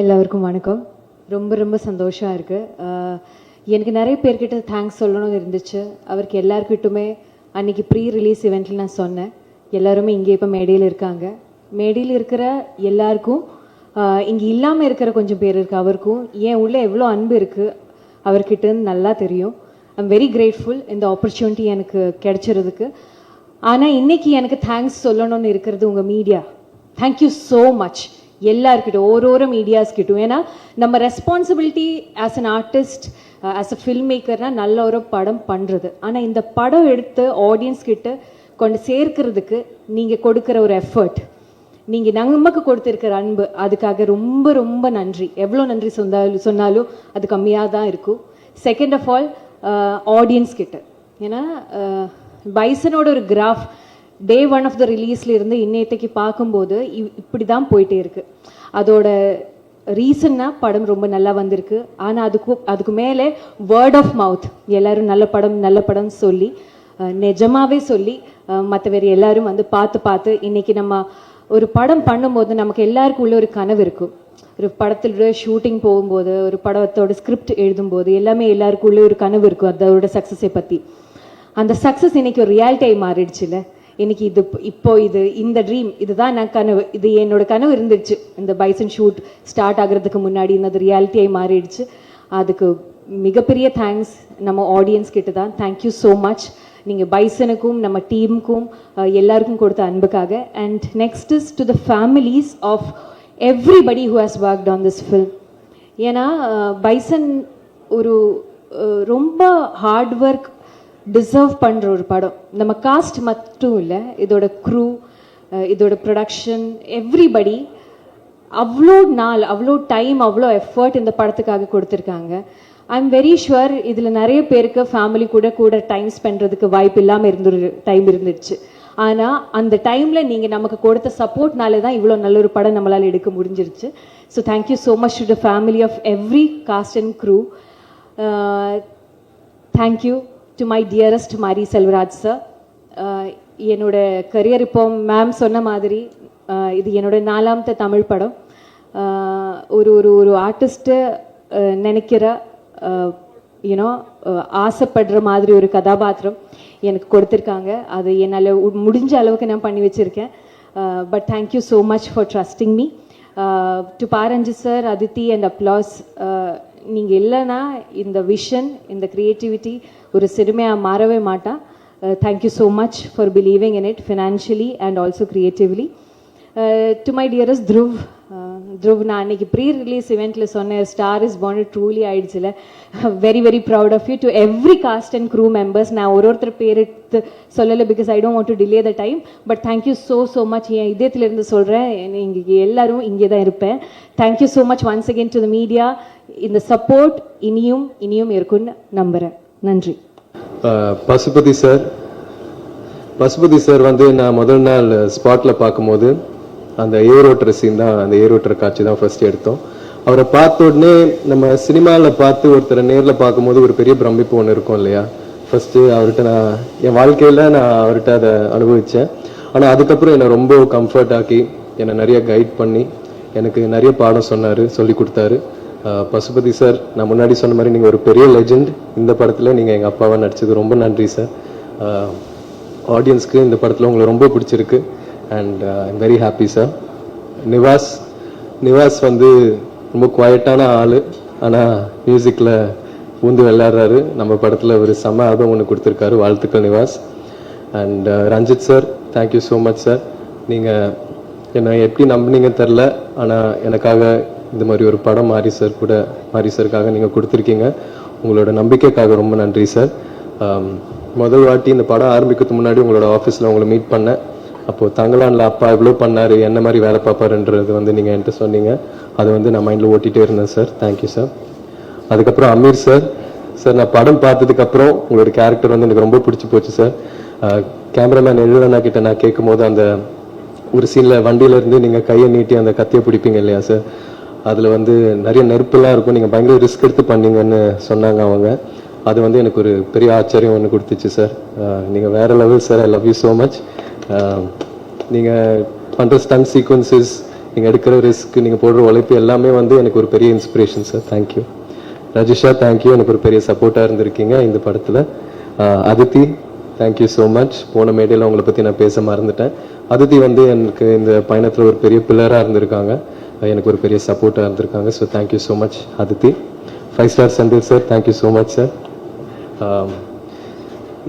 எல்லாருக்கும் வணக்கம். ரொம்ப ரொம்ப சந்தோஷமாக இருக்குது. எனக்கு நிறைய பேர்கிட்ட தேங்க்ஸ் சொல்லணும்னு இருந்துச்சு. அவருக்கு எல்லாருக்கிட்டுமே அன்றைக்கி ப்ரீ ரிலீஸ் இவெண்ட்டில் நான் சொன்னேன். எல்லாருமே இங்கே இப்போ மேடையில் இருக்காங்க. மேடையில் இருக்கிற எல்லாருக்கும், இங்கே இல்லாமல் இருக்கிற கொஞ்சம் பேர் இருக்குது, அவருக்கும் ஏன் உள்ள எவ்வளோ அன்பு இருக்குது அவர்கிட்டன்னு நல்லா தெரியும். ஐம் வெரி கிரேட்ஃபுல் இந்த ஆப்பர்ச்சுனிட்டி எனக்கு கிடைச்சிறதுக்கு. ஆனால் இன்றைக்கி எனக்கு தேங்க்ஸ் சொல்லணும்னு இருக்கிறது உங்கள் மீடியா. தேங்க்யூ ஸோ மச் எல்லாருக்கிட்டும், ஒரு மீடியாஸ்கிட்டும். ஏன்னா நம்ம responsibility as an artist, as a film மேக்கர்னால் நல்ல ஒரு படம் பண்ணுறது. ஆனால் இந்த படம் எடுத்து ஆடியன்ஸ் கிட்ட கொண்டு சேர்க்கிறதுக்கு நீங்கள் கொடுக்குற ஒரு எஃபர்ட், நீங்கள் நமக்கு கொடுத்துருக்கிற அன்பு, அதுக்காக ரொம்ப ரொம்ப நன்றி. எவ்வளோ நன்றி சொன்னாலும் அது கம்மியாக தான் இருக்கும். செகண்ட் ஆஃப் ஆல் ஆடியன்ஸ் கிட்ட, ஏன்னா பைசனோட ஒரு கிராஃப் டே 1 ஆஃப் த ரிலீஸில் இருந்து இன்னைக்கு பார்க்கும்போது இப்படி தான் போயிட்டே இருக்குது. அதோட ரீசன்னா படம் ரொம்ப நல்லா வந்திருக்கு. ஆனால் அதுக்கு மேலே வேர்ட் ஆஃப் மவுத், எல்லோரும் நல்ல படம் சொல்லி, நிஜமாகவே சொல்லி மற்ற வேறு எல்லோரும் வந்து பார்த்து இன்றைக்கி நம்ம ஒரு படம் பண்ணும்போது நமக்கு எல்லாருக்கும் உள்ள ஒரு கனவு இருக்கும். ஒரு படத்தோட ஷூட்டிங் போகும்போது, ஒரு படத்தோட ஸ்கிரிப்ட் எழுதும்போது எல்லாமே எல்லாருக்கும் உள்ள ஒரு கனவு இருக்கும் அதோட சக்ஸஸை பற்றி. அந்த சக்ஸஸ் இன்றைக்கி ஒரு ரியாலிட்டியாகி மாறிடுச்சுல்ல. இன்னைக்கு இந்த ட்ரீம், இதுதான் நான் கனவு, இது என்னோட கனவு இருந்துச்சு. இந்த பைசன் ஷூட் ஸ்டார்ட் ஆகிறதுக்கு முன்னாடி இந்த ரியாலிட்டியாகி மாறிடுச்சு. அதுக்கு மிகப்பெரிய தேங்க்ஸ் நம்ம ஆடியன்ஸ் கிட்ட தான். Thank you so much. நீங்கள் பைசனுக்கும் நம்ம டீமுக்கும் எல்லாருக்கும் கொடுத்த அன்புக்காக. And next is to the families of everybody who has worked on this film. ஏன்னா பைசன் ஒரு ரொம்ப ஹார்ட் ஒர்க் டிசர்வ் பண்ணுற ஒரு படம். நம்ம காஸ்ட் மட்டும் இல்லை, இதோட க்ரூ, இதோட ப்ரொடக்ஷன், எவ்ரிபடி அவ்வளோ நாள், அவ்வளோ டைம், அவ்வளோ எஃபர்ட் இந்த படத்துக்காக கொடுத்துருக்காங்க. ஐ எம் வெரி ஷுவர் இதில் நிறைய பேருக்கு ஃபேமிலி கூட டைம் ஸ்பெண்ட்றதுக்கு வாய்ப்பு இல்லாமல் டைம் இருந்துச்சு. ஆனால் அந்த டைமில் நீங்கள் நமக்கு கொடுத்த சப்போர்ட்னாலே தான் இவ்வளோ நல்ல ஒரு படம் நம்மளால் எடுக்க முடிஞ்சிருச்சு. So thank you so much to the family of every cast and crew. Thank you to my dearest Mari Selvaraj sir. என்னோட கரியர் இப்போ மேம் சொன்ன மாதிரி இது என்னோட 4வது தமிழ் படம். ஒரு ஆர்டிஸ்ட்டு நினைக்கிற யூனோ ஆசைப்படுற மாதிரி ஒரு கதாபாத்திரம் எனக்கு கொடுத்துருக்காங்க. அது என்னால் முடிஞ்ச அளவுக்கு நான் பண்ணி வச்சுருக்கேன். But thank you so much for trusting me. To Paranji sir, Aditi and Applause, நீங்கள் இல்லைன்னா இந்த விஷன், இந்த க்ரியேட்டிவிட்டி ஒரு சிறுமையாக மாறவே மாட்டா. Thank you so much for believing in it financially and also creatively. To my dearest Dhruv, நான் அன்றைக்கி ப்ரீ ரிலீஸ் இவெண்ட்டில் சொன்னேன், ஸ்டார் இஸ் பார்ன் ட்ரூலி ஆயிடுச்சுல. Very very proud of you. To every cast and crew members, நான் ஒருத்தர் பேர் எடுத்து சொல்லலை because I don't want to delay the time. But thank you so much. என் இதயத்திலிருந்து சொல்கிறேன், இங்கே எல்லாரும் இங்கே தான் இருப்பேன். Thank you so much once again to the media. இந்த சப்போர்ட் இனியும் இருக்குன்னு நம்புகிறேன். நன்றி. பசுபதி சார் வந்து நான் முதல் நாள் ஸ்பாட்டில் பார்க்கும்போது அந்த ஏரோட்டுற சீன் தான், அந்த ஏரோட்டுற காட்சி தான் ஃபர்ஸ்ட் எடுத்தோம். அவரை பார்த்த உடனே நம்ம சினிமாவில் பார்த்து ஒருத்தரை நேரில் பார்க்கும்போது ஒரு பெரிய பிரமிப்பு ஒன்று இருக்கும் இல்லையா. ஃபஸ்ட்டு அவர்கிட்ட நான் என் வாழ்க்கையில் அவர்கிட்ட அதை அனுபவித்தேன். ஆனால் அதுக்கப்புறம் என்னை ரொம்ப கம்ஃபர்ட் ஆக்கி என்னை நிறைய கைட் பண்ணி எனக்கு நிறைய பாடம் சொன்னார், சொல்லி கொடுத்தாரு. பசுபதி சார், நான் முன்னாடி சொன்ன மாதிரி நீங்கள் ஒரு பெரிய லெஜெண்ட். இந்த படத்தில் நீங்கள் எங்கள் அப்பாவாக நடிச்சது ரொம்ப நன்றி சார். ஆடியன்ஸ்க்கு இந்த உங்களை ரொம்ப பிடிச்சிருக்கு and I'm very happy sir. Nivas வந்து ரொம்ப குவாய்ட்டான ஆள், ஆனால் மியூசிக்கில் பூந்து விளையாடுறாரு. நம்ம படத்தில் ஒரு செம்ம ஆல்பம் ஒன்று கொடுத்துருக்காரு. வாழ்த்துக்கள் Nivas. And Ranjith sir, thank you so much sir. நீங்கள் என்னை எப்படி நம்பினீங்கன்னு தெரில, ஆனால் எனக்காக இந்த மாதிரி ஒரு படம் மாரி சாருக்காக நீங்கள் கொடுத்துருக்கீங்க. உங்களோட நம்பிக்கைக்காக ரொம்ப நன்றி சார். முதல் வாட்டி இந்த படம் ஆரம்பிக்கிறதுக்கு முன்னாடி உங்களோட ஆஃபீஸில் உங்களை மீட் பண்ணேன். அப்போது தங்கலான்ல அப்பா இவ்வளோ பண்ணார், என்ன மாதிரி வேலை பார்ப்பாருன்றது வந்து நீங்கள் என்கிட்ட சொன்னீங்க. அதை வந்து நான் மைண்டில் ஓட்டிகிட்டே இருந்தேன் சார். Thank you sir. அதுக்கப்புறம் அமீர் சார், நான் படம் பார்த்ததுக்கப்புறம் உங்களோட கேரக்டர் வந்து எனக்கு ரொம்ப பிடிச்சி போச்சு சார். கேமராமேன் எழுதனா கிட்ட நான் கேட்கும் போது அந்த ஒரு சீனில் வண்டியிலேருந்து நீங்கள் கையை நீட்டி அந்த கத்தியை பிடிப்பீங்க இல்லையா சார், அதில் வந்து நிறைய நெருப்பெல்லாம் இருக்கும், நீங்கள் பயங்கர ரிஸ்க் எடுத்து பண்ணீங்கன்னு சொன்னாங்க அவங்க. அது வந்து எனக்கு ஒரு பெரிய ஆச்சரியம் ஒன்று கொடுத்துச்சு சார். நீங்கள் வேறு level sir. I love you so much. நீங்கள் பண்ணுற ஸ்டன் சீக்வன்சஸ் நீங்கள் எடுக்கிற ரிஸ்க், நீங்கள் போடுற உழைப்பு எல்லாமே வந்து எனக்கு ஒரு பெரிய inspiration sir. Thank you. Rajisha, thank you. எனக்கு ஒரு பெரிய சப்போர்ட்டாக இருந்திருக்கீங்க இந்த படத்தில். Aditi, thank you so much. போன மேடையில் உங்களை பற்றி நான் பேச மறந்துட்டேன். அதித்தி வந்து எனக்கு இந்த பயணத்தில் ஒரு பெரிய பில்லராக இருந்திருக்காங்க, எனக்கு ஒரு பெரிய சப்போர்ட்டாக இருந்திருக்காங்க. So thank you so much Aditi. 5 star Senthil sir, thank you so much sir.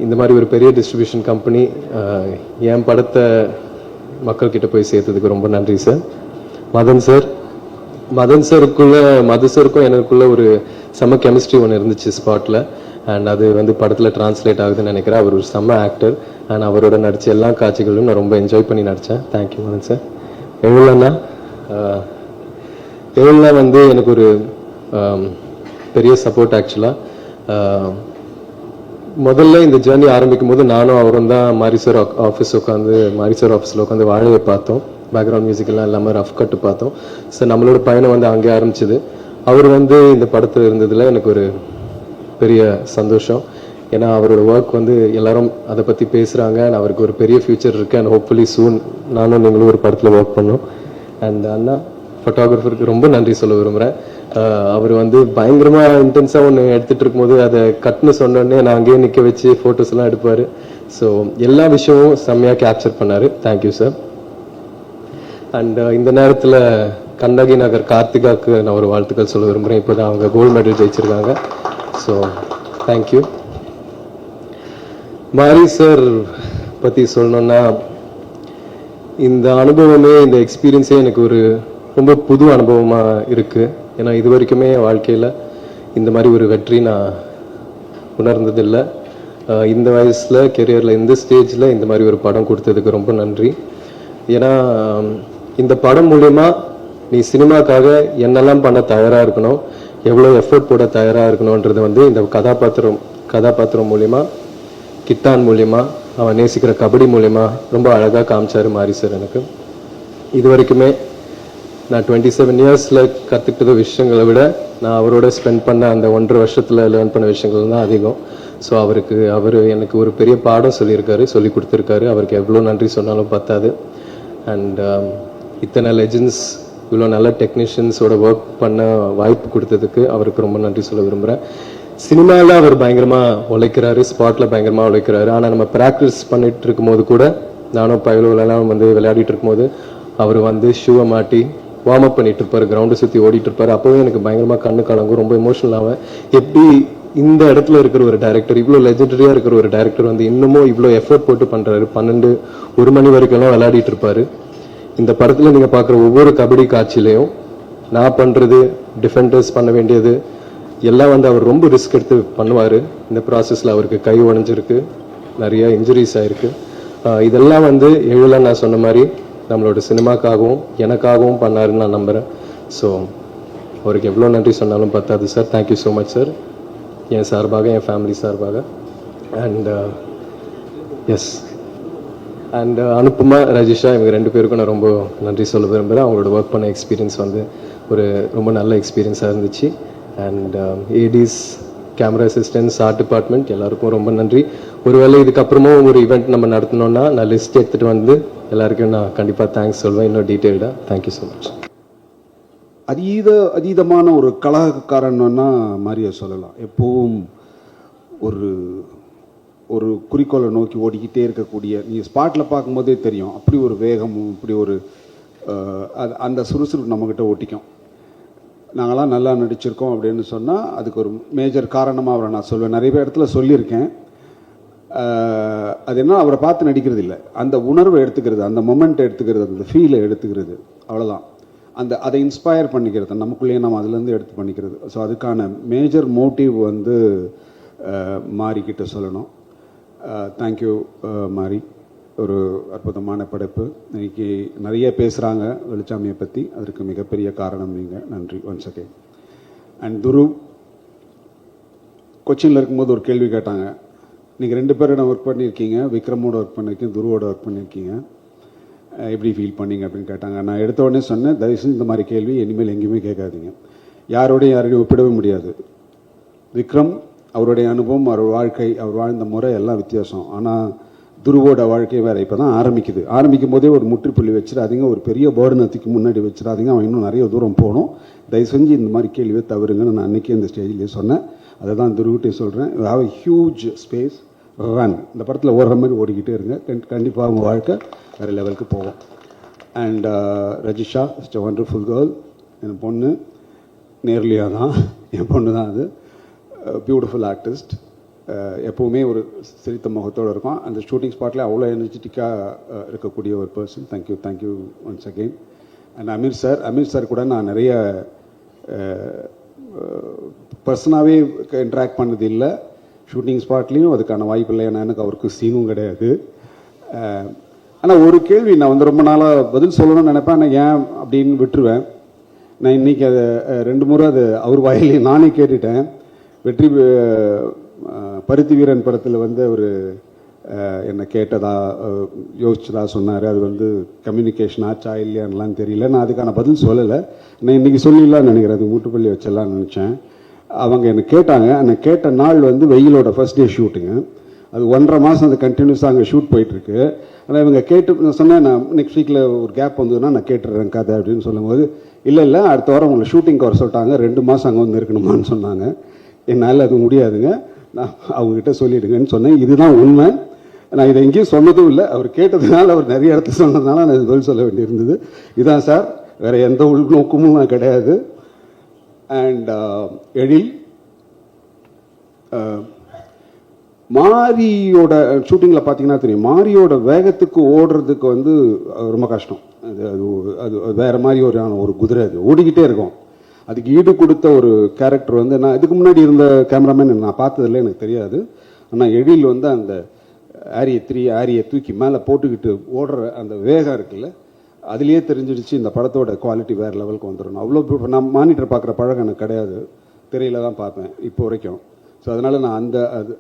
இந்த மாதிரி ஒரு பெரிய டிஸ்ட்ரிபியூஷன் கம்பெனி என் படத்தை மக்கள்கிட்ட போய் சேர்த்ததுக்கு ரொம்ப நன்றி சார். மதன் சார், மது சாருக்கும் எனக்குள்ள ஒரு செம்ம கெமிஸ்ட்ரி ஒன்று இருந்துச்சு ஸ்பாட்டில். அண்ட் அது வந்து படத்தில் டிரான்ஸ்லேட் ஆகுதுன்னு நினைக்கிறேன். அவர் ஒரு செம்ம ஆக்டர். அண்ட் அவரோட நடித்த எல்லா காட்சிகளும் நான் ரொம்ப என்ஜாய் பண்ணி நடித்தேன். Thank you Madan sir. எவ்வளோண்ணா வந்து எனக்கு ஒரு பெரிய சப்போர்ட் ஆக்சுவலாக. முதல்ல இந்த ஜேர்னி ஆரம்பிக்கும் போது நானும் அவரும் தான் மாரி சார் ஆஃபீஸில் உட்காந்து வாழையை பார்த்தோம். பேக்ரவுண்ட் மியூசிக்கெல்லாம் இல்லாமல் ரஃப் கட்டு பார்த்தோம். ஸோ நம்மளோட பயணம் வந்து அங்கே ஆரம்பிச்சுது. அவர் வந்து இந்த படத்தில் இருந்ததில் எனக்கு ஒரு பெரிய சந்தோஷம். ஏன்னா அவரோட ஒர்க் வந்து எல்லாரும் அதை பற்றி பேசுகிறாங்க. அண்ட் அவருக்கு ஒரு பெரிய ஃபியூச்சர் இருக்குது. அண்ட் ஹோப்ஃபுல்லி சூன் நானும் நீங்களும் ஒரு படத்தில் ஒர்க் பண்ணோம். அண்ட் அண்ணா ஃபோட்டோகிராஃபருக்கு ரொம்ப நன்றி சொல்ல விரும்புகிறேன். அவர் வந்து பயங்கரமாக இன்டென்ஸாக ஒன்று எடுத்துகிட்டு இருக்கும்போது அதை கட்னு சொன்னோடனே நான் அங்கேயே நிற்க வச்சு ஃபோட்டோஸ்லாம் எடுப்பார். ஸோ எல்லா விஷயமும் செம்மையாக கேப்சர் பண்ணார். Thank you sir. அண்ட் இந்த நேரத்தில் கண்ணகி நகர் கார்த்திகாவுக்கு நான் ஒரு வாழ்த்துக்கள் சொல்ல விரும்புகிறேன். இப்போ தான் அவங்க கோல்டு மெடல் ஜெயிச்சிருக்காங்க. So thank you. மாரி சார் பற்றி சொல்லணுன்னா, இந்த அனுபவமே, இந்த எக்ஸ்பீரியன்ஸே எனக்கு ஒரு ரொம்ப புது அனுபவமாக இருக்குது. ஏன்னா இது வரைக்குமே என் வாழ்க்கையில் இந்த மாதிரி ஒரு வெற்றி நான் உணர்ந்ததில்லை. இந்த வயசில் கெரியரில் இந்த ஸ்டேஜில் இந்த மாதிரி ஒரு படம் கொடுத்ததுக்கு ரொம்ப நன்றி. ஏன்னா இந்த படம் மூலயமா நீ சினிமாக்காக என்னெல்லாம் பண்ண தயாராக இருக்கணும், எவ்வளோ எஃபர்ட் போட தயாராக இருக்கணுன்றது வந்து இந்த கதாபாத்திரம் மூலயமா, கிட்டான் மூலயமா, அவன் நேசிக்கிற கபடி மூலயமா ரொம்ப அழகாக காமிச்சார் மாரி சார். எனக்கு இது வரைக்குமே நான் 27 இயர்ஸில் கற்றுக்கிட்ட விஷயங்களை விட நான் அவரோட ஸ்பெண்ட் பண்ண அந்த 1.5 வருஷத்தில் லேர்ன் பண்ண விஷயங்கள் தான் அதிகம். ஸோ அவர் எனக்கு ஒரு பெரிய பாடம் சொல்லி கொடுத்துருக்காரு. அவருக்கு எவ்வளோ நன்றி சொன்னாலும் பத்தாது. அண்ட் இத்தனை லெஜெண்ட்ஸ், இவ்வளோ நல்ல டெக்னீஷியன்ஸோட ஒர்க் பண்ண வாய்ப்பு கொடுத்ததுக்கு அவருக்கு ரொம்ப நன்றி சொல்ல விரும்புகிறேன். சினிமாவில் அவர் பயங்கரமாக உழைக்கிறாரு, ஸ்பாட்டில் பயங்கரமாக உழைக்கிறாரு. ஆனால் நம்ம ப்ராக்டிஸ் பண்ணிட்டு இருக்கும்போது கூட, நானும் பயிலெல்லாம் வந்து விளையாடிட்டு இருக்கும்போது அவர் வந்து ஷூவை மாட்டி வார்ம் அப் பண்ணிட்டு இருப்பார், கிரவுண்டை சுற்றி ஓடிட்டு இருப்பார். அப்போவே எனக்கு பயங்கரமாக கண்ணு கலங்கும், ரொம்ப எமோஷனல் ஆகும். எப்படி இந்த இடத்துல இருக்கிற ஒரு டைரக்டர், இவ்வளோ லெஜெண்டரியாக இருக்கிற ஒரு டைரக்டர் வந்து இன்னமும் இவ்வளோ எஃபர்ட் போட்டு பண்ணுறாரு. 12-1 மணி வரைக்கும்லாம் விளையாடிட்டு இருப்பார். இந்த படத்தில் நீங்கள் பார்க்குற ஒவ்வொரு கபடி காட்சியிலையும் நான் பண்ணுறது, டிஃபெண்டர்ஸ் பண்ண வேண்டியது எல்லாம் வந்து அவர் ரொம்ப ரிஸ்க் எடுத்து பண்ணுவார். இந்த ப்ராசஸில் அவருக்கு கை உடைஞ்சிருக்கு, நிறைய இன்ஜுரிஸ் ஆகிருக்கு. இதெல்லாம் வந்து நான் சொன்ன மாதிரி நம்மளோட சினிமாக்காகவும் எனக்காகவும் பண்ணாருன்னு நான் நம்புகிறேன். ஸோ அவருக்கு எவ்வளோ நன்றி சொன்னாலும் பத்தாது sir. Thank you so much sir, என் சார்பாக, என் ஃபேமிலி சார்பாக. And S, and Anupama, Rajisha, இவங்க 2 பேருக்கும் நான் ரொம்ப நன்றி சொல்ல விரும்புகிறேன். அவங்களோட ஒர்க் பண்ண எக்ஸ்பீரியன்ஸ் வந்து ஒரு ரொம்ப நல்ல எக்ஸ்பீரியன்ஸாக இருந்துச்சு. And ADs, camera assistants, art department எல்லாருக்கும் ரொம்ப நன்றி. ஒருவேளை இதுக்கப்புறமும் ஒரு ஈவெண்ட் நம்ம நடத்தணும்னா நான் லிஸ்ட் எடுத்துகிட்டு வந்து எல்லாருக்கும் நான் கண்டிப்பாக தேங்க்ஸ் சொல்வேன், இன்னும் டீட்டெயில்டாக. Thank you so much. அதீதமான ஒரு கலகக்காரன்னா மாதிரியே சொல்லலாம். எப்பவும் ஒரு குறிக்கோளை நோக்கி ஓடிக்கிட்டே இருக்கக்கூடிய, நீங்கள் ஸ்பாட்டில் பார்க்கும்போதே தெரியும், அப்படி ஒரு வேகமும் இப்படி ஒரு அந்த சுறுசுறுப்பு நம்மக்கிட்ட ஒட்டிக்கும். நாங்களாம் நல்லா நடிச்சிருக்கோம் அப்படின்னு சொன்னால் அதுக்கு ஒரு மேஜர் காரணமாக அவரை நான் சொல்வேன். நிறைய இடத்துல சொல்லியிருக்கேன். அது என்ன, அவரை பார்த்து நடிக்கிறது இல்லை, அந்த உணர்வை எடுத்துக்கிறது, அந்த மொமெண்ட்டை எடுத்துக்கிறது, அந்த ஃபீலை எடுத்துக்கிறது, அவ்வளோதான். அதை இன்ஸ்பயர் பண்ணிக்கிறது, நமக்குள்ளேயே நம்ம அதுலேருந்து எடுத்து பண்ணிக்கிறது. ஸோ அதுக்கான மேஜர் மோட்டிவ் வந்து மாரிக்கிட்ட சொல்லணும். தேங்க்யூ மாரி, ஒரு அற்புதமான படைப்பு. இன்னைக்கு நிறைய பேசுகிறாங்க வெளிச்சாமியை பற்றி, அதற்கு மிகப்பெரிய காரணம் நீங்கள். நன்றி ஒன்ஸ் அகெயின். அண்ட் துரு, கொச்சினில் இருக்கும்போது ஒரு கேள்வி கேட்டாங்க, நீங்கள் 2 பேரோட ஒர்க் பண்ணியிருக்கீங்க, விக்ரமோட ஒர்க் பண்ணியிருக்கீங்க, துருவோட ஒர்க் பண்ணியிருக்கீங்க, எப்படி ஃபீல் பண்ணீங்க அப்படின்னு கேட்டாங்க. நான் எடுத்த உடனே சொன்னேன், தயவுசெய்து இந்த மாதிரி கேள்வி இனிமேல் எங்கேயுமே கேட்காதீங்க. யாரோடையும் ஒப்பிடவே முடியாது. விக்ரம், அவருடைய அனுபவம், அவர் வாழ்க்கை, அவர் வாழ்ந்த முறை எல்லாம் வித்தியாசம். ஆனால் துருவோட வாழ்க்கை வேறு இப்போ தான் ஆரம்பிக்கும் போதே ஒரு முற்றுப்புள்ளி வச்சிடாதீங்க, ஒரு பெரிய பேர்னத்துக்கு முன்னாடி வச்சிடாதீங்க, அவன் இன்னும் நிறைய தூரம் போகணும், தயவு செஞ்சு இந்த மாதிரி கேள்வியை தவறுங்கன்னு நான் அன்றைக்கி அந்த ஸ்டேஜ்லேயே சொன்னேன். அதை தான் துருவிட்டே சொல்கிறேன். Have a huge space, run. இந்த படத்தில் ஓடுற மாதிரி ஓடிக்கிட்டே இருங்க, கண்டிப்பாக அவங்க வாழ்க்கை வேறு லெவலுக்கு போகும். And Rajisha is a wonderful girl. என் பொண்ணு நேர்லியாக தான், என் பொண்ணு தான் அது. Beautiful artist. எப்போவுமே ஒரு சிரித்த முகத்தோடு இருக்கும். அந்த ஷூட்டிங் ஸ்பாட்டில் அவ்வளோ எனர்ஜெட்டிக்காக இருக்கக்கூடிய ஒரு person. Thank you once again. And Ameer sir கூட நான் நிறைய பர்சனாகவே இன்ட்ராக்ட் பண்ணது இல்லை. ஷூட்டிங் ஸ்பாட்லேயும் அதுக்கான வாய்ப்பு இல்லை, ஏன்னா எனக்கு அவருக்கு சீனும் கிடையாது. ஆனால் ஒரு கேள்வி நான் வந்து ரொம்ப நாளாக பதில் சொல்லணும்னு நினைப்பேன், ஆனால் ஏன் அப்படின்னு விட்டுருவேன். நான் இன்றைக்கி அதை 2 முறை அது அவர் வாயிலே நானே கேட்டுட்டேன். வெற்றி பருத்தி வீரன் படத்தில் வந்து அவர் என்னை கேட்டதா யோசிச்சதா சொன்னார். அது வந்து கம்யூனிகேஷன் ஆச்சா இல்லையான்லாம் தெரியல. நான் அதுக்கான பதில் சொல்லலை. நான் இன்றைக்கி சொல்லிடலான்னு நினைக்கிறேன், அது மூட்டுப்பள்ளி வச்சிடலான்னு நினச்சேன். அவங்க என்னை கேட்டாங்க. என்னை கேட்ட நாள் வந்து வெயிலோட ஃபர்ஸ்ட் டே ஷூட்டுங்க. அது 1.5 மாதம் அது கண்டினியூஸாக அங்கே ஷூட் போயிட்டுருக்கு. ஆனால் இவங்க கேட்டு நான் சொன்னேன், நான் நெக்ஸ்ட் வீக்கில் ஒரு கேப் வந்ததுன்னா நான் கேட்டுடுறேன் கதை அப்படின்னு சொல்லும்போது, இல்லை அடுத்த வாரம் உங்களை ஷூட்டிங்க்கு வர சொல்லிட்டாங்க, 2 மாதம் அங்கே வந்து இருக்கணுமான்னு சொன்னாங்க. என்னால் அது முடியாதுங்க, நான் அவங்ககிட்ட சொல்லிவிடுங்கன்னு சொன்னேன். இதுதான் உண்மை. நான் இதை எங்கேயும் சொன்னதும் இல்லை, அவர் கேட்டதுனால, அவர் நிறைய இடத்துல சொன்னதுனால நான் பதில் சொல்ல வேண்டியிருந்தது. இதான் சார், வேறு எந்த உள்நோக்கமும் நான் கிடையாது. அண்ட் எழில் மாரியோட ஷூட்டிங்கில் பார்த்தீங்கன்னா தெரியும், மாரியோட வேகத்துக்கு ஓடுறதுக்கு வந்து ரொம்ப கஷ்டம். அது வேறு மாதிரி ஒரு குதிரை, அது ஓடிக்கிட்டே இருக்கும். அதுக்கு ஈடு கொடுத்த ஒரு கேரக்டர் வந்து நான் இதுக்கு முன்னாடி இருந்த கேமராமேன் நான் பார்த்ததில்ல, எனக்கு தெரியாது. ஆனால் எழில் வந்து அந்த ஆரியை தூக்கி மேலே போட்டுக்கிட்டு ஓடுற அந்த வேகம் இருக்குல்ல, அதுலேயே தெரிஞ்சிடுச்சு இந்த படத்தோட குவாலிட்டி வேறு லெவலுக்கு வந்துடணும். அவ்வளோ நான் மானிட்டர் பார்க்குற பழக்கம் எனக்கு கிடையாது, திரையில தான் பார்ப்பேன் இப்போ வரைக்கும். ஸோ அதனால் நான்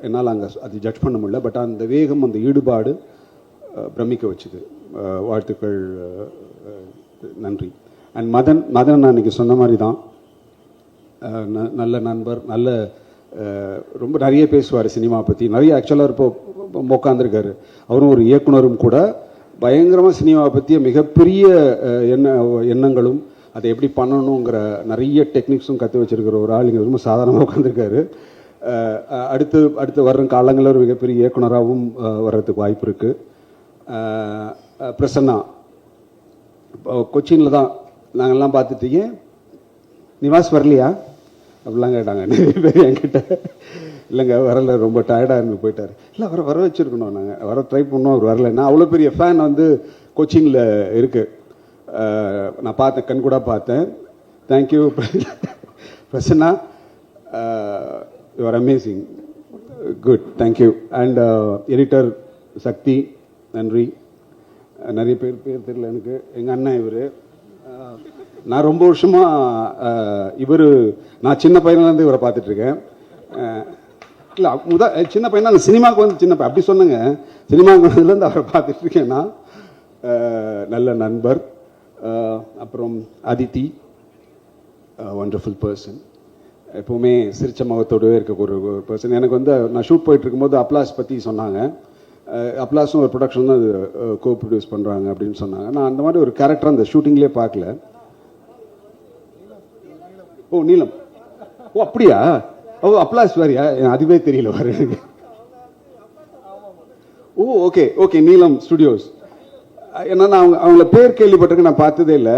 என்னால் அங்கே அது ஜட்ஜ் பண்ண முடியல. பட் அந்த வேகம், அந்த ஈடுபாடு பிரமிக்க வச்சுது. வாழ்த்துக்கள், நன்றி. அண்ட் மதன் நான் இன்றைக்கி சொன்ன மாதிரி தான், நல்ல நண்பர், நல்ல ரொம்ப நிறைய பேசுவார் சினிமா பற்றி. நிறைய ஆக்சுவலாக இப்போ உட்காந்துருக்காரு. அவரும் ஒரு இயக்குனரும் கூட. பயங்கரமாக சினிமாவை பற்றிய மிகப்பெரிய எண்ணங்களும் அதை எப்படி பண்ணணுங்கிற நிறைய டெக்னிக்ஸும் கற்று வச்சிருக்கிற ஒரு ஆள் இங்கே ரொம்ப சாதாரணமாக உட்காந்துருக்காரு. அடுத்து வர்ற காலங்களில் ஒரு மிகப்பெரிய இயக்குனராகவும் வர்றதுக்கு வாய்ப்பு இருக்குது. பிரசன்னா கொச்சினில் தான் நாங்கள்லாம் பார்த்துட்டீங்க, நிவாஸ் வரலையா அப்படிலாம் கேட்டாங்க நிறைய பேர் என்கிட்ட. இல்லைங்க வரல, ரொம்ப டயர்டாக இருந்து போயிட்டார். இல்லை வர வச்சுருக்கணும், நாங்கள் வர ட்ரை பண்ணோம், அவர் வரல. நான் அவ்வளோ பெரிய ஃபேன் வந்து கொச்சினில் இருக்குது. நான் பார்த்தேன், கண் கூட பார்த்தேன். Thank you Prasanna, you are amazing, good, thank you. And editor Sakthi, நன்றி. நிறைய பேர் தெரியல எனக்கு. எங்கள் அண்ணன் இவர். நான் ரொம்ப வருஷமாக நான் சின்ன பையன்லேருந்து இவரை பார்த்துட்ருக்கேன். இல்லை சின்ன பையனா, அந்த சினிமாவுக்கு வந்து சின்ன பையன் அப்படி சொன்னேங்க. சினிமாவுக்கு வந்ததுலேருந்து அவரை பார்த்துட்ருக்கேன்னா, நல்ல நண்பர். அப்புறம் அதித்தி, வண்டர்ஃபுல் பர்சன். எப்போவுமே சிரிச்ச முகத்தோடவே இருக்க ஒரு பர்சன். எனக்கு வந்து நான் ஷூட் போயிட்டு இருக்கும்போது அப்லாஸ் பற்றி சொன்னாங்க. அப்லாஸும் ஒரு ப்ரொடக்ஷன் தான் அது கோ ப்ரொடியூஸ் பண்ணுறாங்க அப்படின்னு சொன்னாங்க. நான் அந்த மாதிரி ஒரு கேரக்டர் அந்த ஷூட்டிங்லேயே பார்க்கல. ஓ நீலம், ஓ அப்படியா, ஓ அப்லாஸ் வேறியா, அதுவே தெரியல வர எனக்கு. ஓ ஓகே நீலம் ஸ்டுடியோஸ். ஏன்னா நான் அவங்கள பேர் கேள்விப்பட்டிருக்கேன், நான் பார்த்ததே இல்லை.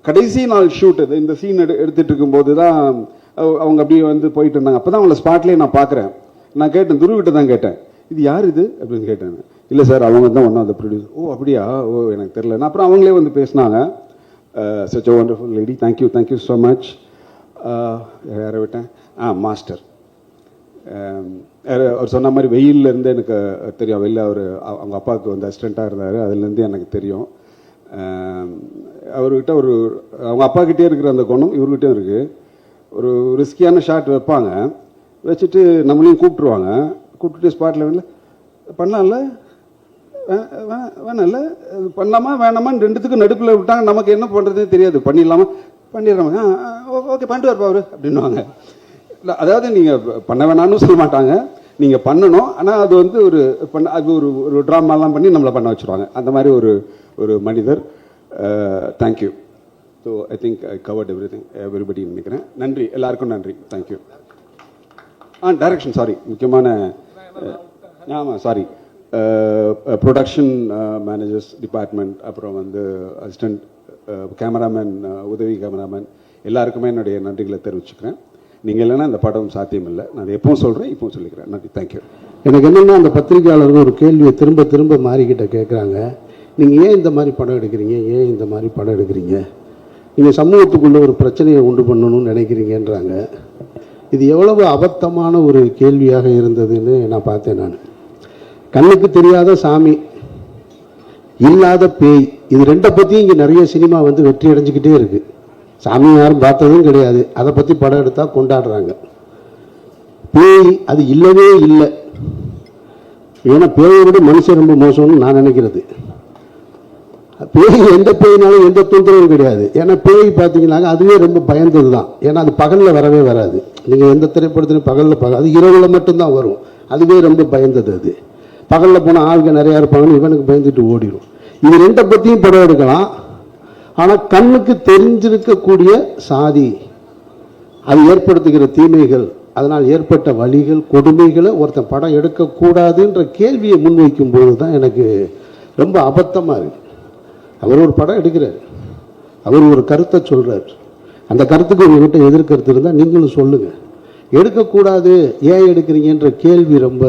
கடைசி நாள் ஷூட் இது, இந்த சீன் எடுத்துட்டு இருக்கும்போது தான் அவங்க அப்படியே வந்து போயிட்டு இருந்தாங்க. அப்போ தான் அவங்கள ஸ்பாட்லேயே நான் பார்க்குறேன். நான் கேட்டேன், துருவிட்ட தான் கேட்டேன், இது யார் இது அப்படின்னு கேட்டேன். இல்லை சார், அவங்க தான் ஒன் ஆஃப் த ப்ரொடியூசர். ஓ அப்படியா, ஓ எனக்கு தெரியல. அப்புறம் அவங்களே வந்து பேசினாங்க. Such a wonderful lady, thank you so much. யாரை விட்டேன், மாஸ்டர். அவர் சொன்ன மாதிரி வெயிலில் இருந்து எனக்கு தெரியும். வெளில அவங்க அப்பாவுக்கு வந்து அசிஸ்டண்ட்டாக இருந்தார், அதுலேருந்து எனக்கு தெரியும். அவர்கிட்ட அவங்க அப்பா கிட்டே இருக்கிற அந்த குணம் இவர்கிட்டையும் இருக்குது. ஒரு ரிஸ்கியான ஷாட் வைப்பாங்க, வச்சுட்டு நம்மளையும் கூப்பிட்டுட்டு ஸ்பாட்டில் வேணல பண்ணலாம்ல, வேணாம்ல, பண்ணலாமா வேணாமான்னு ரெண்டுத்துக்கும் நடுப்பில் விட்டாங்க. நமக்கு என்ன பண்ணுறதே தெரியாது. பண்ணிடுறாங்க. ஓகே பண்ணிட்டு வரப்பா அவர் அப்படின்வாங்க. அதாவது நீங்கள் பண்ண வேணான்னு சொல்ல மாட்டாங்க, நீங்கள் பண்ணணும். ஆனால் அது வந்து அது ஒரு ட்ராமாலாம் பண்ணி நம்மளை பண்ண வச்சுருவாங்க. அந்த மாதிரி ஒரு மனிதர். Thank you. So I think I covert everybody நினைக்கிறேன். நன்றி, எல்லாருக்கும் நன்றி. தேங்க்யூ. டைரக்ஷன் சாரி, முக்கியமான ஆமாம் சாரி, ப்ரொடக்ஷன் மேனேஜர்ஸ் டிபார்ட்மெண்ட், அப்புறம் வந்து அசிஸ்டன்ட் கேமராமேன், உதவி கேமராமேன் எல்லாருக்குமே என்னுடைய நன்றிகளை தெரிவிச்சுக்கிறேன். நீங்கள் இல்லைன்னா இந்த படம் சாத்தியம் இல்லை. நான் எப்பவும் சொல்கிறேன், இப்பவும் சொல்லிக்கிறேன். நன்றி, தேங்க்யூ. எனக்கு என்னென்னா, அந்த பத்திரிகையாளர்கள் ஒரு கேள்வியை திரும்ப திரும்ப மாறிக்கிட்ட கேட்குறாங்க. நீங்கள் ஏன் இந்த மாதிரி படம் எடுக்கிறீங்க, ஏன் இந்த மாதிரி படம் எடுக்கிறீங்க, நீங்கள் சமூகத்துக்குள்ளே ஒரு பிரச்சனையை உண்டு பண்ணணும்னு நினைக்கிறீங்கன்றாங்க. இது எவ்வளவு அபத்தமான ஒரு கேள்வியாக இருந்ததுன்னு நான் பார்த்தேன். நான் கண்ணுக்கு தெரியாத சாமி, இல்லாத பேய், இது ரெண்டை பற்றியும் இங்கே நிறைய சினிமா வந்து வெற்றி அடைஞ்சிக்கிட்டே இருக்குது. சாமி யாரும் பார்த்ததும் கிடையாது, அதை பற்றி படம் எடுத்தால் கொண்டாடுறாங்க. பேய் அது இல்லவே இல்லை. ஏன்னா பேயை விட மனுஷன் ரொம்ப மோசம்னு நான் நினைக்கிறது. பேய் எந்த பேயினாலும் எந்த தொந்தரவும் கிடையாது. ஏன்னா பேய் பார்த்தீங்கன்னாக்க அதுவே ரொம்ப பயந்தது தான். ஏன்னா அது பகலில் வரவே வராது. நீங்கள் எந்த திரைப்படத்துலையும் பகலில் அது இரவில் மட்டும்தான் வரும். அதுவே ரொம்ப பயந்தது. அது பகலில் போனால் ஆளுங்க நிறையா இருப்பாங்கன்னு இவனுக்கு பயந்துட்டு ஓடிடும். இது ரெண்டை பற்றியும் படம் எடுக்கலாம். ஆனால் கண்ணுக்கு தெரிஞ்சிருக்கக்கூடிய சாதி, அது ஏற்படுத்துகிற தீமைகள், அதனால் ஏற்பட்ட வலிகள், கொடுமைகளை ஒருத்தன் படம் எடுக்கக்கூடாதுன்ற கேள்வியை முன்வைக்கும் போது தான் எனக்கு ரொம்ப அபத்தமாக இருக்குது. அவர் ஒரு படம் எடுக்கிறார், அவர் ஒரு கருத்தை சொல்கிறார். அந்த கருத்துக்கு உங்ககிட்ட எதிர்கருத்து இருந்தால் நீங்களும் சொல்லுங்கள். எடுக்கக்கூடாது, ஏன் எடுக்கிறீங்கன்ற கேள்வி ரொம்ப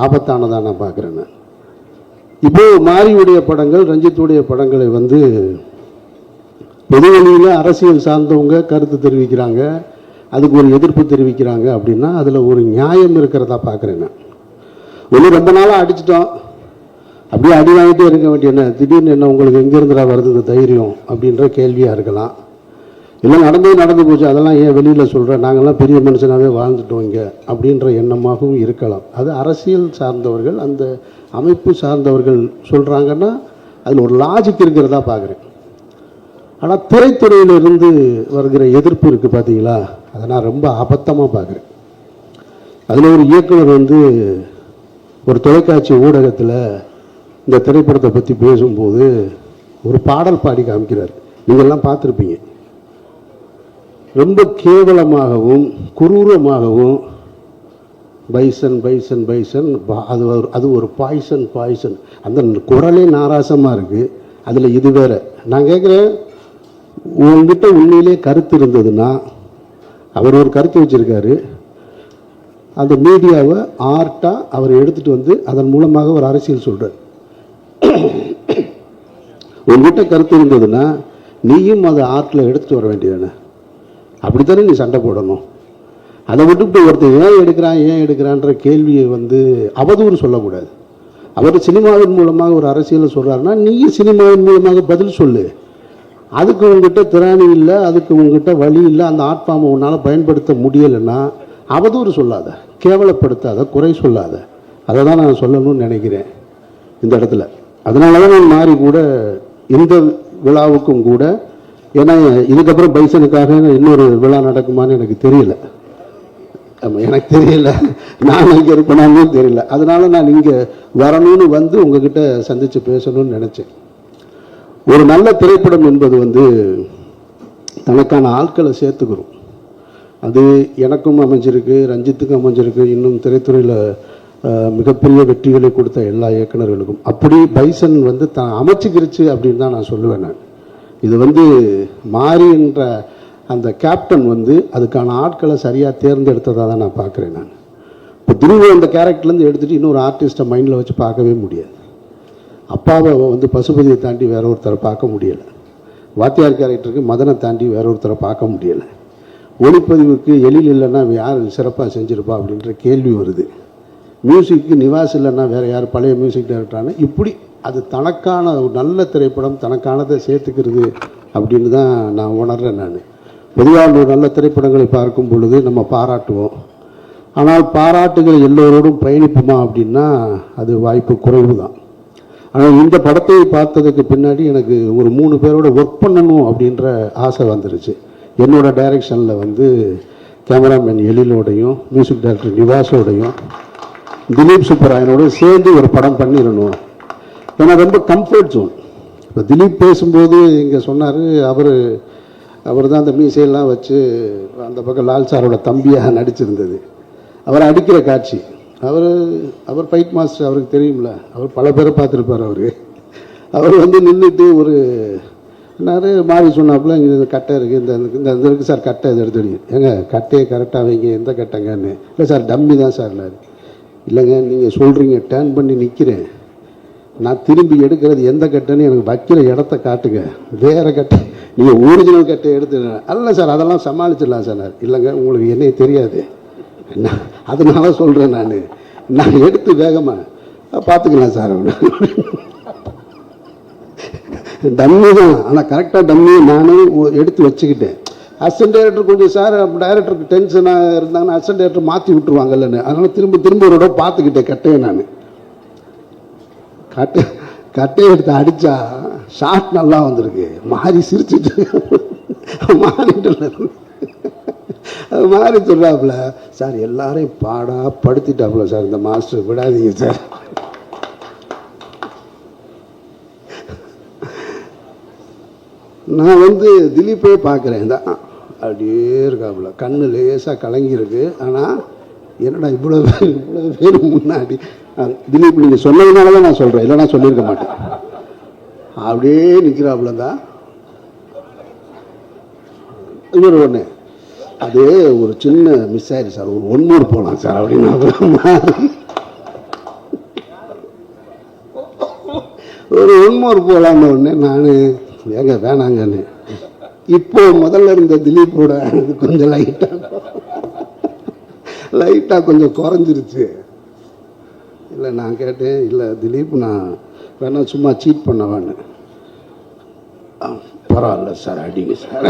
ஆபத்தானதாக நான் பார்க்குறேன். நான் இப்போ மாரியுடைய படங்கள், ரஞ்சித்துடைய படங்களை வந்து பொதுவெளியில் அரசியல் சார்ந்தவங்க கருத்து தெரிவிக்கிறாங்க, அதுக்கு ஒரு எதிர்ப்பு தெரிவிக்கிறாங்க அப்படின்னா அதில் ஒரு நியாயம் இருக்கிறதா பார்க்குறேன். நான் ஒன்று ரொம்ப நாளாக அடிச்சிட்டோம், அப்படியே அடி வாங்கிட்டே இருக்க வேண்டிய என்ன, திடீர்னு என்ன உங்களுக்கு எங்கேருந்துடா வருது இந்த தைரியம் அப்படின்ற கேள்வியாக இருக்கலாம். இல்லை நடந்து போச்சு, அதெல்லாம் ஏன் வெளியில் சொல்கிறேன், நாங்கள்லாம் பெரிய மனுஷனாகவே வாழ்ந்துட்டோம் இங்கே அப்படின்ற எண்ணமாகவும் இருக்கலாம். அது அரசியல் சார்ந்தவர்கள், அந்த அமைப்பு சார்ந்தவர்கள் சொல்கிறாங்கன்னா அதில் ஒரு லாஜிக் இருக்கிறதா பார்க்குறேன். ஆனால் திரைத்துறையிலிருந்து வருகிற எதிர்ப்பு இருக்குது பார்த்தீங்களா, அதை நான் ரொம்ப அபத்தமாக பார்க்குறேன். அதில் ஒரு இயக்குனர் வந்து ஒரு தொலைக்காட்சி ஊடகத்தில் இந்த திரைப்படத்தை பற்றி பேசும்போது ஒரு பாடல் பாடி காமிக்கிறார். நீங்கள்லாம் பார்த்துருப்பீங்க. ரொம்ப கேவலமாகவும் குரூரமாகவும் பைசன் பைசன் பைசன், அது ஒரு பாய்சன், அந்த குரலே நாராசமாக இருக்குது. அதில் இது வேற. நான் கேட்குறேன், உங்ககிட்ட உண்மையிலே கருத்து இருந்ததுன்னா, அவர் ஒரு கருத்து வச்சுருக்காரு, அந்த மீடியாவை ஆர்ட்டாக அவர் எடுத்துகிட்டு வந்து அதன் மூலமாக ஒரு அரசியல் சொல்கிறார். உங்ககிட்ட கருத்து இருந்ததுன்னா நீயும் அதை ஆர்ட்டில் எடுத்துகிட்டு வர வேண்டியதானே. அப்படித்தானே நீ சண்டை போடணும். அதை விட்டுவிட்டு ஒருத்தர் ஏன் எடுக்கிறான்ற கேள்வியை வந்து அவதூறு சொல்லக்கூடாது. அவர் சினிமாவின் மூலமாக ஒரு அரசியலை சொல்கிறாருன்னா நீயும் சினிமாவின் மூலமாக பதில் சொல்லு. அதுக்கு உங்ககிட்ட திராணி இல்லை, அதுக்கு உங்ககிட்ட வழி இல்லை, அந்த ஆட்பாமை உன்னால் பயன்படுத்த முடியலைன்னா அவதூறு சொல்லாத, கேவலப்படுத்தாத, குறை சொல்லாத. அதை தான் நான் சொல்லணும்னு நினைக்கிறேன் இந்த இடத்துல. அதனால தான் நான் மாறி கூட இந்த விழாவுக்கும் கூட, ஏன்னா இதுக்கப்புறம் பைசனுக்காக இன்னொரு விழா நடக்குமான்னு எனக்கு தெரியல. எனக்கு தெரியல, நான் இங்கே இருப்பேனான்னு தெரியல. அதனால நான் இங்கே வரணும்னு வந்து உங்ககிட்ட சந்தித்து பேசணும்னு நினச்சேன். ஒரு நல்ல திரைப்படம் என்பது வந்து தனக்கான ஆட்களை சேர்த்துக்கிறோம். அது எனக்கும் அமைஞ்சிருக்கு, ரஞ்சித்துக்கும் அமைஞ்சிருக்கு, இன்னும் திரைத்துறையில் மிகப்பெரிய வெற்றிகளை கொடுத்த எல்லா இயக்குநர்களுக்கும். அப்படி பைசன் வந்து அமைச்சிக்கிருச்சு அப்படின்னு தான் நான் சொல்லுவேன். நான் இது வந்து மாறி என்ற அந்த கேப்டன் வந்து அதுக்கான ஆட்களை சரியாக தேர்ந்தெடுத்ததாக தான் நான் பார்க்குறேன். நான் இப்போ துருவ அந்த கேரக்டர்லேருந்து எடுத்துகிட்டு இன்னொரு ஆர்டிஸ்ட்டை மைண்டில் வச்சு பார்க்கவே முடியாது. அப்பாவை வந்து பசுபதியை தாண்டி வேற ஒருத்தரை பார்க்க முடியலை. வாத்தியார் கேரக்டருக்கு மதனை தாண்டி வேற ஒருத்தரை பார்க்க முடியலை. ஒளிப்பதிவுக்கு எழில் இல்லைன்னா யார் சிறப்பாக செஞ்சுருப்பா அப்படின்ற கேள்வி வருது. மியூசிக்கு நிவாஸ் இல்லைன்னா வேறு யார் பழைய மியூசிக் டைரக்டரான, இப்படி அது தனக்கான ஒரு நல்ல திரைப்படம் தனக்கானதை சேர்த்துக்கிறது அப்படின்னு தான் நான் உணர்றேன். நான் பொதுவாக ஒரு நல்ல திரைப்படங்களை பார்க்கும் பொழுது நம்ம பாராட்டுவோம். ஆனால் பாராட்டுகள் எல்லோரோடும் பயணிப்புமா அப்படின்னா அது வாய்ப்பு குறைவு தான். ஆனால் இந்த படத்தை பார்த்ததுக்கு பின்னாடி எனக்கு ஒரு 3 பேரோட ஒர்க் பண்ணணும் அப்படின்ற ஆசை வந்துருச்சு. என்னோட டைரக்ஷனில் வந்து கேமராமேன் எழிலோடையும் மியூசிக் டைரக்டர் நிவாஸோடையும் திலீப் சுப்பராயனோடையும் சேர்ந்து ஒரு படம் பண்ணிடணும். ஏன்னா ரொம்ப கம்ஃபர்ட் ஜோன். இப்போ திலீப் பேசும்போது இங்கே சொன்னார், அவர் தான் அந்த மீசையெல்லாம் வச்சு அந்த பக்கம் லால் சாரோட தம்பியாக நடிச்சிருந்தது. அவர் அடிக்கிற காட்சி, அவர் ஃபைட் மாஸ்டர், அவருக்கு தெரியும்ல, அவர் பல பேரை பார்த்துருப்பார். அவர் வந்து நின்றுட்டு ஒரு நிறைய மாறி சொன்னாப்புல, இங்கே கட்டை இருக்குது, இந்த இருக்குது சார் கட்டை, இதை எடுத்துடுங்க. ஏங்க கட்டையை கரெக்டாக வைங்க, எந்த கட்டைங்கன்னு. இல்லை சார் டம்மி தான் சார். இல்லைங்க நீங்கள் சொல்கிறீங்க, டேர்ன் பண்ணி நிற்கிறேன், நான் திரும்பி எடுக்கிறது எந்த கட்டைன்னு எனக்கு வைக்கிற இடத்த காட்டுங்க, வேறு கட்டை நீங்கள் ஒரிஜினல் கட்டை எடுத்துடுங்க. அல்ல சார் அதெல்லாம் சமாளிச்சிடலாம் சார். இல்லைங்க உங்களுக்கு என்னையே தெரியாது, அதனால சொல்கிறேன், நான் எடுத்து வேகமாக பார்த்துக்கலாம் சார். டம்மி தான், ஆனால் கரெக்டாக டம்மியை நானே எடுத்து வச்சுக்கிட்டேன். அசிஸ்டன்ட் டைரக்டர் கொஞ்சம் சார் டைரக்டருக்கு டென்ஷனாக இருந்தாங்கன்னா அசிஸ்டன்ட் டைரக்டர் மாற்றி விட்டுருவாங்கல்லன்னு, அதனால் திரும்ப ஒரு இடம் பார்த்துக்கிட்டேன் கட்டையை. நான் கட்டையை எடுத்து அடித்தா ஷார்ட் நல்லா வந்திருக்கு, மாறி சிரிச்சுட்டு மாறிட்டு அது மாதிரி சொல்கிறாப்புல, சார் எல்லாரையும் படுத்திட்டாப்புல சார் இந்த மாஸ்டர், விடாதீங்க சார். நான் வந்து திலீப்பே பார்க்குறேன் தான், அப்படியே இருக்காப்புல, கண்ணு லேசாக கலங்கியிருக்கு. ஆனால் என்னடா இவ்வளோ பேர் முன்னாடி, திலீப் நீங்கள் சொன்னதுனால தான் நான் சொல்கிறேன், இல்லைனா சொல்லியிருக்க மாட்டேன். அப்படியே நிற்கிறாப்புல தான். இவர் ஒன்று அது ஒரு சின்ன மிஸ் ஆயிடுச்சு சார், ஒரு 1 more போகலாம் சார் அப்படின்னு ஒரு 1 more போகலான்னு ஒன்று. நான் ஏங்க வேணாங்கன்னு. இப்போ முதல்ல இருந்த திலீப்போட கொஞ்சம் லைட்டாக கொஞ்சம் குறைஞ்சிருச்சு. இல்லை நான் கேட்டேன், இல்லை திலீப் நான் வேணா சும்மா சீட் பண்ணவான்னு. பரவாயில்ல சார் அடிங்க சார்.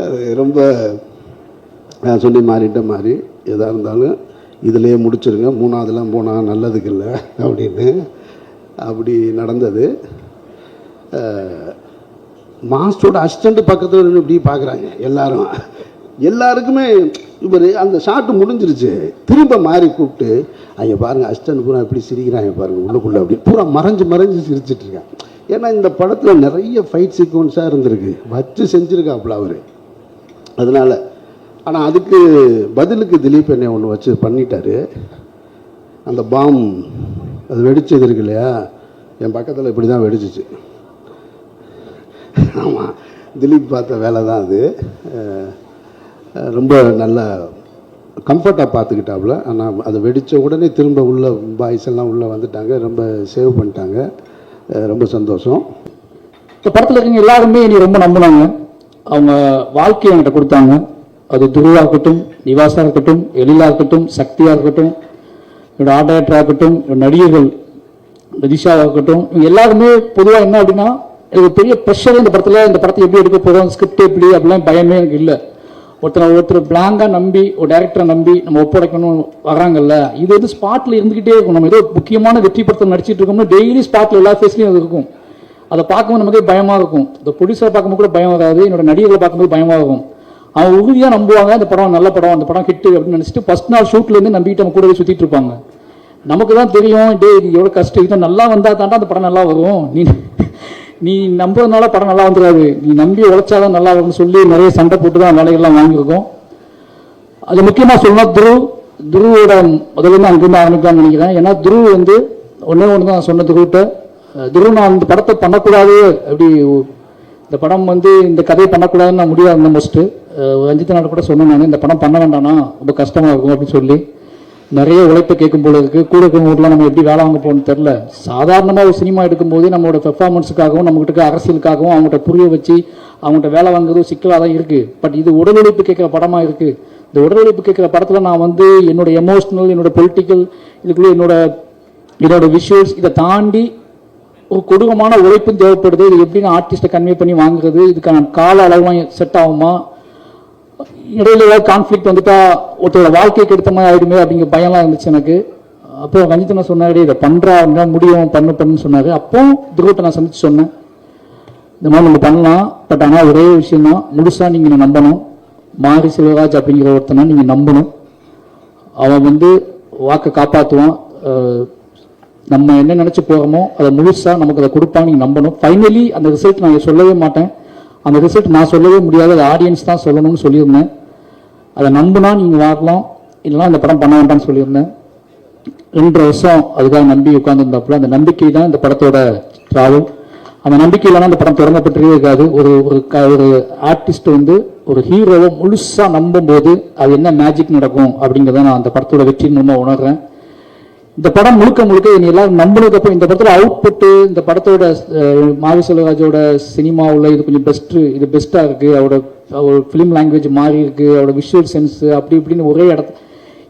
அது ரொம்ப நான் சொல்லி மாறிட்ட மாதிரி, எதாக இருந்தாலும் இதிலேயே முடிச்சிருங்க, 3ஆவதுலாம் போனால் நல்லதுக்கு இல்லை அப்படின்னு. அப்படி நடந்தது. மாஸ்டரோட அசிஸ்டண்ட் பக்கத்தில் இப்படி பார்க்குறாங்க எல்லாருக்குமே. இவர் அந்த ஷாட்டு முடிஞ்சிருச்சு, திரும்ப மாறி கூப்பிட்டு, அங்கே பாருங்கள் அசிஸ்டண்ட் பூரா இப்படி சிரிக்கிறாங்க பாருங்கள் உள்ளுக்குள்ளே, அப்படி பூரா மறைஞ்சு சிரிச்சிட்டு இருக்காங்க. ஏன்னா இந்த படத்தில் நிறைய ஃபைட் சீக்வன்ஸாக இருந்திருக்கு, வச்சு செஞ்சுருக்காப்புல அவர். அதனால் ஆனால் அதுக்கு பதிலுக்கு திலீப் என்னை ஒன்று வச்சு பண்ணிட்டாரு. அந்த பாம் அது வெடிச்சது இருக்கு இல்லையா, என் பக்கத்தில் இப்படி தான் வெடிச்சிச்சு. ஆமாம், திலீப் பார்த்த வேலை தான் அது. ரொம்ப நல்ல கம்ஃபர்ட்டாக பார்த்துக்கிட்டாப்புல. ஆனால் அதை வெடித்த உடனே திரும்ப உள்ள பாய்ஸ் எல்லாம் உள்ளே வந்துட்டாங்க, ரொம்ப சேவ் பண்ணிட்டாங்க. ரொம்ப சந்தோஷம். இந்த படத்தில் இருக்கவங்க எல்லாருமே நீ ரொம்ப நம்பினாங்க, அவங்க வாழ்க்கையை என்கிட்ட கொடுத்தாங்க. அது துருவா இருக்கட்டும், நிவாஸாக இருக்கட்டும், எழிலா இருக்கட்டும், சக்தியாக இருக்கட்டும், என்னோட ஆர்ட் டைரக்டராக இருக்கட்டும், நடிகர்கள் ரதிஷாவாக இருக்கட்டும், இவங்க எல்லாருமே பொதுவாக என்ன அப்படின்னா, எனக்கு பெரிய ப்ரெஷர் இந்த படத்தை எப்படி எடுக்க போகிறோம், ஸ்கிரிப்ட் எப்படி அப்படிலாம் பயமே எனக்கு இல்லை. ஒருத்தர் பிளாங்காக நம்பி, ஒரு டேரக்டரை நம்பி நம்ம ஒப்படைக்கணும் வராங்கல்ல, இது வந்து ஸ்பாட்டில் இருந்துக்கிட்டே இருக்கும். நம்ம ஏதோ முக்கியமான வெற்றி படத்தை நடிச்சிட்டு இருக்கோம்னா டெய்லி ஸ்பாட்டில் எல்லா ஃபேஸ்லையும் அது இருக்கும். அதை பார்க்கும்போது நமக்கு பயமாக இருக்கும். இந்த ப்ரொடியூசரை பார்க்கும்போது கூட பயம் வராது, என்னோட நடிகர்களை பார்க்கும்போது பயமாக இருக்கும். அவங்க உறுதியாக நம்புவாங்க, இந்த படம் நல்ல படம், அந்த படம் ஹிட்டு அப்படின்னு நினச்சிட்டு ஃபர்ஸ்ட் நாள் ஷூட்லேருந்து நம்பிட்டு நம்ம கூடவே சுற்றிட்டு இருப்பாங்க. நமக்கு தான் தெரியும், டே இது எவ்வளோ கஷ்டம், இது நல்லா வந்தால் தாண்டா அந்த படம் நல்லா வரும், நீ நம்புறதுனால படம் நல்லா வந்துடாது, நீ நம்பி உழைச்சாதான் நல்லா வரும்னு சொல்லி நிறைய சண்டை போட்டு தான் வேலைகள்லாம் வாங்கியிருக்கோம். அது முக்கியமாக சொல்லணும், துருவோட முதல்ல அங்கேருந்து ஆரம்பிக்கலாம்னு நினைக்கிறேன். ஏன்னா துருவ் வந்து ஒன்று தான் நான் சொன்ன துருவிட்ட, துருவ் நான் இந்த படத்தை பண்ணக்கூடாது, அப்படி இந்த படம் வந்து இந்த கதையை பண்ணக்கூடாதுன்னு நான் முடிவாக இருந்தேன். ஃபஸ்ட்டு ரஞ்சித் நாடு கூட சொன்னேன், நான் இந்த படம் பண்ண வேண்டாம்னா ரொம்ப கஷ்டமாக இருக்கும் அப்படின்னு சொல்லி. நிறைய உழைப்பை கேட்கும் போல இருக்குது, கூட இருக்கிறவங்கலாம் நம்ம எப்படி வேலை வாங்க போகணும்னு தெரில. சாதாரணமாக ஒரு சினிமா எடுக்கும்போது நம்மளோட பெர்ஃபார்மன்ஸுக்காகவும் நம்மகிட்ட அரசியலுக்காகவும் அவங்கள்ட்ட புரிய வச்சு அவங்கள்ட்ட வேலை வாங்குறது சிக்கலாக தான் இருக்குது. பட் இது உடல் உழைப்பு கேட்குற படமாக இருக்குது. இந்த உடல் உழைப்பு கேட்குற படத்தில் நான் வந்து என்னோட எமோஷ்னல், என்னோட பொலிட்டிக்கல், இதுக்குள்ளே என்னோட விஷுவல்ஸ், இதை தாண்டி ஒரு கொடூரமான உழைப்பும் தேவைப்படுது. இது எப்படின்னு ஆர்டிஸ்ட்டை கன்வே பண்ணி வாங்குறது, இதுக்கான கால அளவு செட் ஆகுமா, இடையில ஏதாவது கான்ஃப்ளிக்ட் வந்துட்டா ஒருத்தரோட வாழ்க்கைக்கு எடுத்த மாதிரி ஆகிடுமே அப்படிங்கிற பயம்லாம் இருந்துச்சு எனக்கு. அப்போ ரஞ்சித் நான் சொன்னாடி இதை பண்ணுறா அப்படின்னா முடியும், பண்ணுன்னு சொன்னார். அப்போ துருவத்தை நான் சந்திச்சு சொன்னேன், இந்த மாதிரி நம்ம பண்ணலாம். பட் ஆனால் ஒரே விஷயம் தான், முழுசாக நீங்கள் நம்பணும். மாரி செல்வராஜ் அப்படிங்கிற ஒருத்தனை நீங்கள் நம்பணும். அவன் வந்து வாக்கை காப்பாற்றுவான். நம்ம என்ன நினச்சி போகிறோமோ அதை முழுசாக நமக்கு அதை கொடுப்பான்னு நீங்கள் நம்பணும். ஃபைனலி அந்த ரிசல்ட் நான் சொல்லவே மாட்டேன். அந்த ரிசல்ட் நான் சொல்லவே முடியாது, அது ஆடியன்ஸ் தான் சொல்லணும்னு சொல்லியிருந்தேன். அதை நம்பினா நீங்கள் வரலாம், இல்லைனா அந்த படம் பண்ண வேண்டாம்னு சொல்லியிருந்தேன். 2 வருஷம் அதுக்காக நம்பி உட்காந்துருந்தாப்புல. அந்த நம்பிக்கை தான் இந்த படத்தோட டிராவல். அந்த நம்பிக்கை இல்லைனா அந்த படம் தொடங்கப்பட்டே இருக்காது. ஒரு ஆர்டிஸ்ட் வந்து ஒரு ஹீரோவை முழுசாக நம்பும்போது அது என்ன மேஜிக் நடக்கும் அப்படிங்கிறத நான் அந்த படத்தோட வெற்றின்னு ரொம்ப உணர்றேன். இந்த படம் முழுக்க முழுக்க என்னை எல்லாரும் நம்பினதுக்கப்புறம் இந்த படத்தில் அவுட்புட்டு, இந்த படத்தோட மாரி செல்வராஜோட சினிமாவில் இது கொஞ்சம் இது பெஸ்ட்டாக இருக்குது, அவரோட ஃபிலிம் லாங்குவேஜ் மாறி இருக்குது, அவரோட விஷுவல் சென்ஸு அப்படி இப்படின்னு ஒரே இடத்துல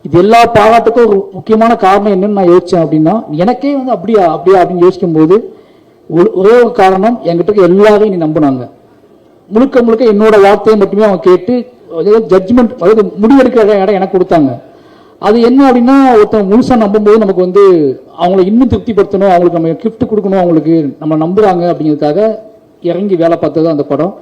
இது எல்லா பாராட்டுக்கும் ஒரு முக்கியமான காரணம் என்னன்னு நான் யோசித்தேன் அப்படின்னா, எனக்கே வந்து அப்படியா அப்படின்னு யோசிக்கும்போது ஒரே ஒரு காரணம், என்கிட்ட எல்லாரையும் நீ நம்பினாங்க. முழுக்க முழுக்க என்னோட வார்த்தையை மட்டுமே அவங்க கேட்டு ஜட்ஜ்மெண்ட், அதாவது முடிவெடுக்கிற இடம் எனக்கு கொடுத்தாங்க. அது என்ன அப்படின்னா, ஒருத்தவங்க முழுசாக நம்பும்போது நமக்கு வந்து அவங்கள இன்னும் திருப்திப்படுத்தணும், அவங்களுக்கு நம்ம கிஃப்ட் கொடுக்கணும், அவங்களுக்கு நம்ம நம்புறாங்க அப்படிங்கிறதுக்காக இறங்கி வேலை பார்த்தது அந்த படம்.